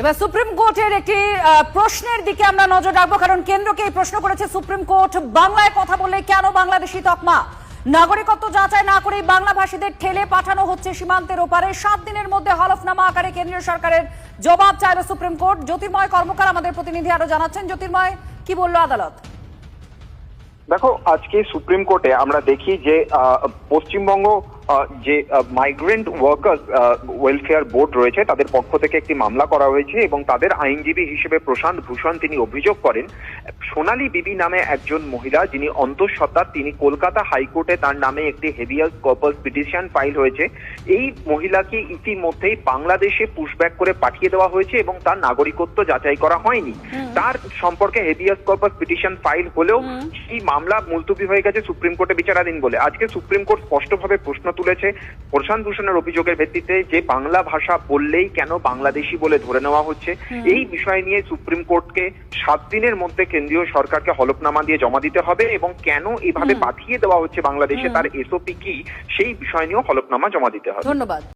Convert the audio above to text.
এবার সুপ্রিম কোর্টের একটি প্রশ্নের দিকে আমরা নজর রাখবো, কারণ কেন্দ্রকে এই প্রশ্ন করেছে সুপ্রিম কোর্ট, বাংলায় কথা বললে কেন বাংলাদেশি তকমা? নাগরিকত্ব যাচাই না করেই বাংলা ভাষীদের ঠেলে পাঠানো হচ্ছে সীমান্তের ওপারে। 7 দিনের মধ্যে হলফনামা আকারে কেন্দ্রীয় সরকারের জবাব চাইল সুপ্রিম কোর্ট। জ্যোতির্ময় কর্মকার আমাদের প্রতিনিধি আরো জানাচ্ছেন। জ্যোতির্ময়, কি বললো আদালত? দেখো, আজকে সুপ্রিম কোর্টে আমরা দেখি যে পশ্চিমবঙ্গ যে মাইগ্রেন্ট ওয়ার্কার্স ওয়েলফেয়ার বোর্ড রয়েছে তাদের পক্ষ থেকে একটি মামলা করা হয়েছে এবং তাদের আইনজীবী হিসেবে প্রশান্ত ভূষণ তিনি অভিযোগ করেন সোনালী বিবি নামে একজন মহিলা যিনি অন্তঃসত্ত্বা, তিনি কলকাতা হাইকোর্টে তার নামে একটি হেভিয়াস কর্পাস পিটিশন ফাইল হয়েছে। এই মহিলাকে ইতিমধ্যেই বাংলাদেশে পুশব্যাক করে পাঠিয়ে দেওয়া হয়েছে এবং তার নাগরিকত্ব যাচাই করা হয়নি। তার সম্পর্কে হেভিয়াস কর্পাস পিটিশন ফাইল হলেও সেই মামলা মুলতবি হয়ে গেছে সুপ্রিম কোর্টে বিচারাধীন বলে। আজকে সুপ্রিম কোর্ট স্পষ্টভাবে প্রশ্ন তুলেছে প্রশান্ত ভূষণের অভিযোগের ভিত্তিতে যে বাংলা ভাষা বললেই কেন বাংলাদেশি বলে ধরে নেওয়া হচ্ছে। এই বিষয় নিয়ে সুপ্রিম কোর্টকে 7 দিনের মধ্যে কেন্দ্রীয় সরকারকে হলফনামা দিয়ে জমা দিতে হবে এবং কেন এভাবে পাঠিয়ে দেওয়া হচ্ছে বাংলাদেশে তার এসওপি কি সেই বিষয় নিয়েও হলফনামা জমা দিতে হবে। ধন্যবাদ।